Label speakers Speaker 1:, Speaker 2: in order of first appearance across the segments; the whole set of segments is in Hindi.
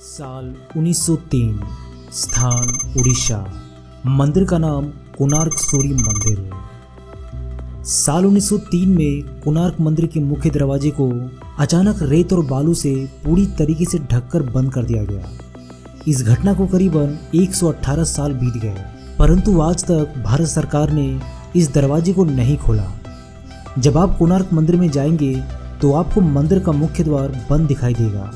Speaker 1: साल 1903, स्थान उड़ीसा। मंदिर का नाम कोणार्क सूर्य मंदिर। साल 1903 में कोणार्क मंदिर के मुख्य दरवाजे को अचानक रेत और बालू से पूरी तरीके से ढककर बंद कर दिया गया। इस घटना को करीबन 118 साल बीत गए, परंतु आज तक भारत सरकार ने इस दरवाजे को नहीं खोला। जब आप कोणार्क मंदिर में जाएंगे तो आपको मंदिर का मुख्य द्वार बंद दिखाई देगा।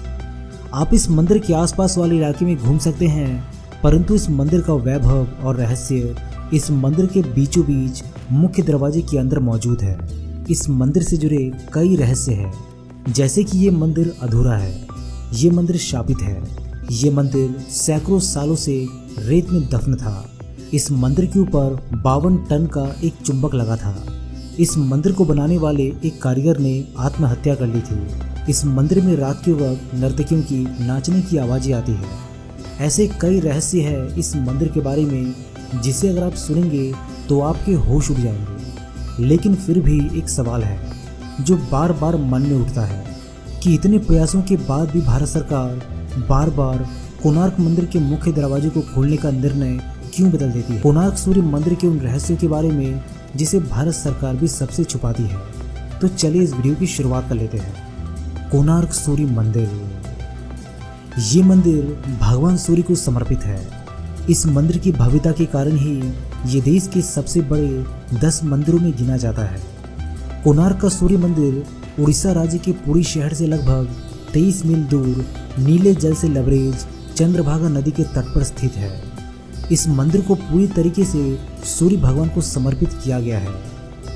Speaker 1: आप इस मंदिर के आसपास वाले इलाके में घूम सकते हैं, परंतु इस मंदिर का वैभव और रहस्य इस मंदिर के बीचों बीच मुख्य दरवाजे के अंदर मौजूद है। इस मंदिर से जुड़े कई रहस्य हैं, जैसे कि ये मंदिर अधूरा है, ये मंदिर शापित है, ये मंदिर सैकड़ों सालों से रेत में दफन था। इस मंदिर के ऊपर 52 टन का एक चुंबक लगा था। इस मंदिर को बनाने वाले एक कारीगर ने आत्महत्या कर ली थी। इस मंदिर में रात के वक्त नर्तकियों की नाचने की आवाज़ें आती है। ऐसे कई रहस्य हैं इस मंदिर के बारे में, जिसे अगर आप सुनेंगे तो आपके होश उड़ जाएंगे। लेकिन फिर भी एक सवाल है जो बार बार मन में उठता है कि इतने प्रयासों के बाद भी भारत सरकार बार बार कोणार्क मंदिर के मुख्य दरवाजे को खोलने का निर्णय क्यों बदल देती है। कोणार्क सूर्य मंदिर के उन रहस्यों के बारे में जिसे भारत सरकार भी सबसे छुपाती है। तो चलिए इस वीडियो की शुरुआत कर लेते हैं। कोणार्क सूर्य मंदिर। ये मंदिर भगवान सूर्य को समर्पित है। इस मंदिर की भव्यता के कारण ही ये देश के सबसे बड़े 10 मंदिरों में गिना जाता है। कोणार्क का सूर्य मंदिर उड़ीसा राज्य के पुरी शहर से लगभग 23 मील दूर नीले जल से लबरेज चंद्रभागा नदी के तट पर स्थित है। इस मंदिर को पूरी तरीके से सूर्य भगवान को समर्पित किया गया है।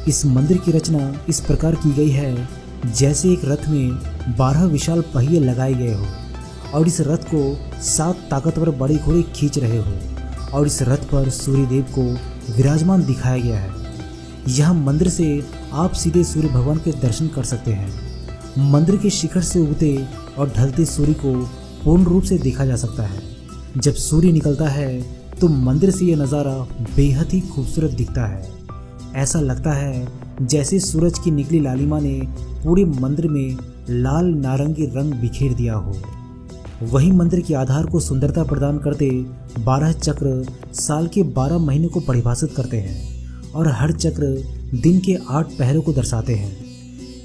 Speaker 1: इस मंदिर की रचना इस प्रकार की गई है जैसे एक रथ में 12 विशाल पहिए लगाए गए हो और इस रथ को 7 ताकतवर बड़े घोड़े खींच रहे हो और इस रथ पर सूर्यदेव को विराजमान दिखाया गया है। यह मंदिर से आप सीधे सूर्य भगवान के दर्शन कर सकते हैं। मंदिर के शिखर से उगते और ढलते सूर्य को पूर्ण रूप से देखा जा सकता है। जब सूर्य निकलता है तो मंदिर से यह नज़ारा बेहद ही खूबसूरत दिखता है। ऐसा लगता है जैसे सूरज की निकली लालिमा ने पूरे मंदिर में लाल नारंगी रंग बिखेर दिया हो। वही मंदिर के आधार को सुंदरता प्रदान करते 12 चक्र साल के 12 महीने को परिभाषित करते हैं और हर चक्र दिन के 8 पहरों को दर्शाते हैं।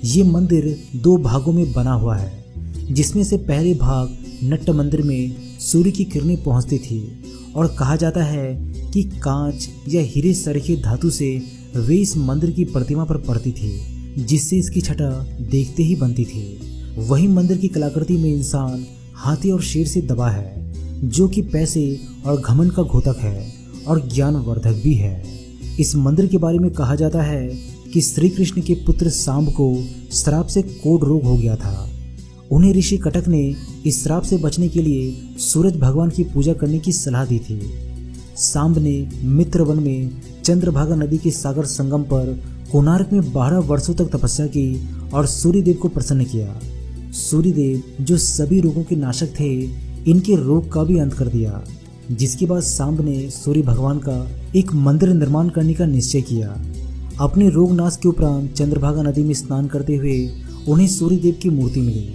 Speaker 1: ये मंदिर 2 भागों में बना हुआ है, जिसमें से पहले भाग नट्ट मंदिर में सूर्य की किरणें पहुंचती थी और कहा जाता है कि कांच या हीरे सरीखे धातु से वे इस मंदिर की प्रतिमा पर पड़ती थी, जिससे इसकी छटा देखते ही बनती थी। वही मंदिर की कलाकृति में इंसान हाथी और शेर से दबा है, जो कि पैसे और घमंड का घोतक है और ज्ञानवर्धक भी है। इस मंदिर के बारे में कहा जाता है कि श्री कृष्ण के पुत्र सांब को श्राप से कोढ़ रोग हो गया था। उन्हें ऋषि कटक ने इस श्राप से बचने के लिए सूरज भगवान की पूजा करने की सलाह दी थी। सांब ने मित्रवन में चंद्रभागा नदी के सागर संगम पर कोणार्क में 12 वर्षों तक तपस्या की और सूर्यदेव को प्रसन्न किया। सूर्यदेव जो सभी रोगों के नाशक थे, इनके रोग का भी अंत कर दिया, जिसके बाद सांब ने सूर्य भगवान का एक मंदिर निर्माण करने का निश्चय किया। अपने रोग नाश के उपरांत चंद्रभागा नदी में स्नान करते हुए उन्हें सूर्यदेव की मूर्ति मिली।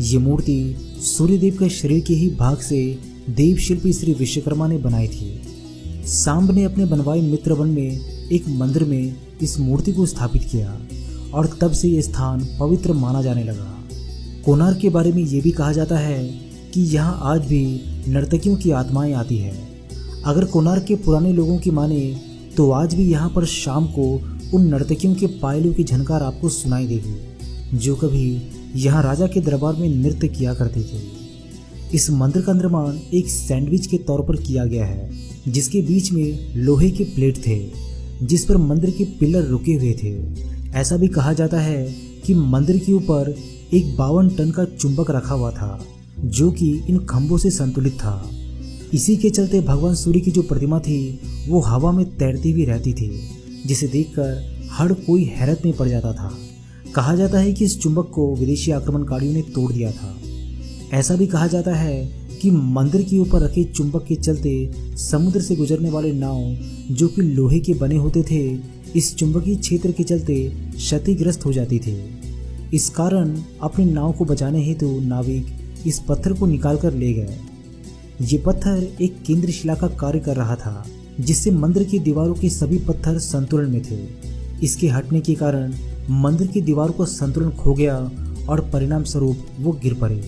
Speaker 1: ये मूर्ति सूर्यदेव के शरीर के ही भाग से देव शिल्पी श्री विश्वकर्मा ने बनाई थी। सांब ने अपने बनवाए मित्रवन में एक मंदिर में इस मूर्ति को स्थापित किया और तब से ये स्थान पवित्र माना जाने लगा। कोणार्क के बारे में ये भी कहा जाता है कि यहाँ आज भी नर्तकियों की आत्माएं आती है। अगर कोणार्क के पुराने लोगों की माने तो आज भी यहाँ पर शाम को उन नर्तकियों के पायलों की झनकार आपको सुनाई देगी, जो कभी यहाँ राजा के दरबार में नृत्य किया करती थी। इस मंदिर का निर्माण एक सैंडविच के तौर पर किया गया है, जिसके बीच में लोहे के प्लेट थे, जिस पर मंदिर के पिलर रुके हुए थे। ऐसा भी कहा जाता है कि मंदिर के ऊपर एक 52 टन का चुंबक रखा हुआ था, जो कि इन खंभों से संतुलित था। इसी के चलते भगवान सूर्य की जो प्रतिमा थी वो हवा में तैरती हुई रहती थी, जिसे देखकर हर कोई हैरत में पड़ जाता था। कहा जाता है कि इस चुंबक को विदेशी आक्रमणकारियों ने तोड़ दिया था। ऐसा भी कहा जाता है कि मंदिर के ऊपर रखे चुंबक के चलते समुद्र से गुजरने वाले नाव, जो कि लोहे के बने होते थे, इस चुंबकीय क्षेत्र के चलते क्षतिग्रस्त हो जाती थी। इस कारण अपनी नाव को बचाने हेतु नाविक इस पत्थर को निकाल कर ले गए। ये पत्थर एक केंद्र शिला का कार्य कर रहा था, जिससे मंदिर की दीवारों के सभी पत्थर संतुलन में थे। इसके हटने के कारण मंदिर की दीवारों का संतुलन खो गया और परिणाम स्वरूप वो गिर पड़े।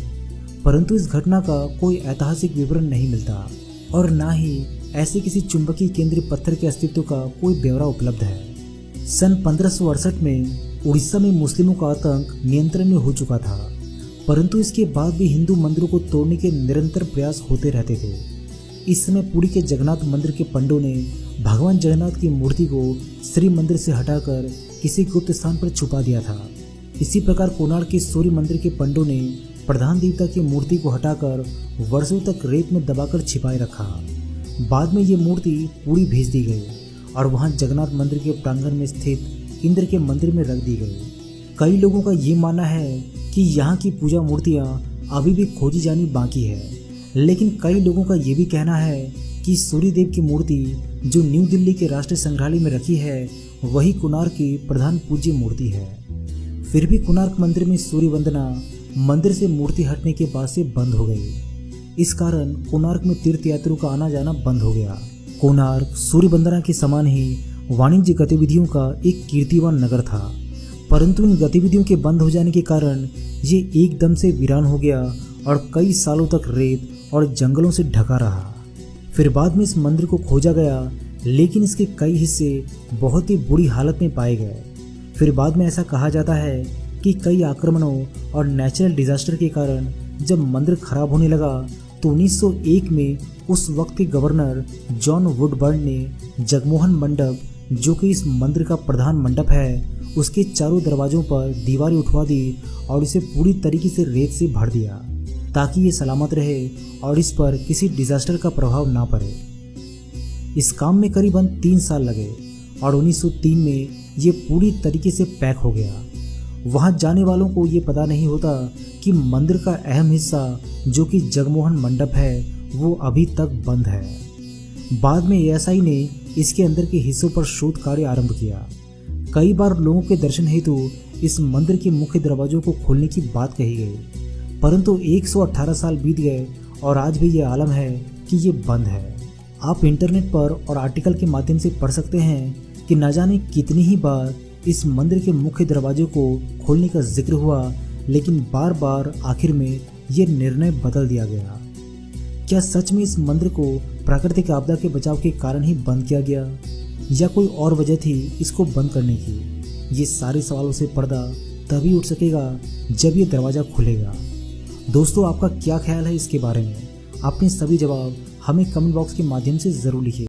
Speaker 1: परंतु इस घटना का कोई ऐतिहासिक विवरण नहीं मिलता और ना ही ऐसे किसी चुंबकीय केंद्रीय पत्थर के अस्तित्व का कोई ब्यौरा उपलब्ध है। सन 1568 में उड़ीसा में मुस्लिमों का आतंक नियंत्रण में हो चुका था, परंतु इसके बाद भी हिंदू मंदिरों को तोड़ने के निरंतर प्रयास होते रहते थे। इस समय पुरी के जगन्नाथ मंदिर के पंडों ने भगवान जगन्नाथ की मूर्ति को श्री मंदिर से हटाकर किसी गुप्त स्थान पर छुपा दिया था। इसी प्रकार कोणार्क के सूर्य मंदिर के पंडों ने प्रधान देवता की मूर्ति को हटाकर वर्षों तक रेत में दबाकर छिपाए रखा। बाद में ये मूर्ति पुरी भेज दी गई और वहां जगन्नाथ मंदिर के प्रांगण में स्थित इंद्र के मंदिर में रख दी गई। कई लोगों का ये मानना है कि यहाँ की पूजा मूर्तियाँ अभी भी खोजी जानी बाकी है, लेकिन कई लोगों का ये भी कहना है कि सूर्यदेव की मूर्ति जो न्यू दिल्ली के राष्ट्रीय संग्रहालय में रखी है वही कोणार्क की प्रधान पूज्य मूर्ति है। फिर भी कोणार्क मंदिर में सूर्य वंदना मंदिर से मूर्ति हटने के बाद से बंद हो गई। इस कारण कोणार्क में तीर्थयात्रियों का आना जाना बंद हो गया। कोणार्क सूर्य वंदना के समान ही वाणिज्य गतिविधियों का एक कीर्तिवान नगर था, परंतु इन गतिविधियों के बंद हो जाने के कारण ये एकदम से वीरान हो गया और कई सालों तक रेत और जंगलों से ढका रहा। फिर बाद में इस मंदिर को खोजा गया, लेकिन इसके कई हिस्से बहुत ही बुरी हालत में पाए गए। फिर बाद में ऐसा कहा जाता है कि कई आक्रमणों और नेचुरल डिजास्टर के कारण जब मंदिर खराब होने लगा तो 1901 में उस वक्त के गवर्नर जॉन वुडबर्न ने जगमोहन मंडप, जो कि इस मंदिर का प्रधान मंडप है, उसके चारों दरवाजों पर दीवारें उठवा दी और इसे पूरी तरीके से रेत से भर दिया ताकि ये सलामत रहे और इस पर किसी डिजास्टर का प्रभाव ना पड़े। इस काम में करीबन 3 साल लगे और 1903 में ये पूरी तरीके से पैक हो गया। वहां जाने वालों को ये पता नहीं होता कि मंदिर का अहम हिस्सा, जो कि जगमोहन मंडप है, वो अभी तक बंद है। बाद में एएसआई ने इसके अंदर के हिस्सों पर शोध कार्य आरंभ किया। कई बार लोगों के दर्शन हेतु इस मंदिर के मुख्य दरवाजों को खोलने की बात कही गई, परंतु 118 साल बीत गए और आज भी ये आलम है कि ये बंद है। आप इंटरनेट पर और आर्टिकल के माध्यम से पढ़ सकते हैं कि न जाने कितनी ही बार इस मंदिर के मुख्य दरवाजे को खोलने का जिक्र हुआ, लेकिन बार बार आखिर में ये निर्णय बदल दिया गया। क्या सच में इस मंदिर को प्राकृतिक आपदा के बचाव के कारण ही बंद किया गया, या कोई और वजह थी इसको बंद करने की? ये सारे सवालों से पर्दा तभी उठ सकेगा जब ये दरवाज़ा खुलेगा। दोस्तों, आपका क्या ख्याल है इसके बारे में? अपने सभी जवाब हमें कमेंट बॉक्स के माध्यम से ज़रूर लिखिए।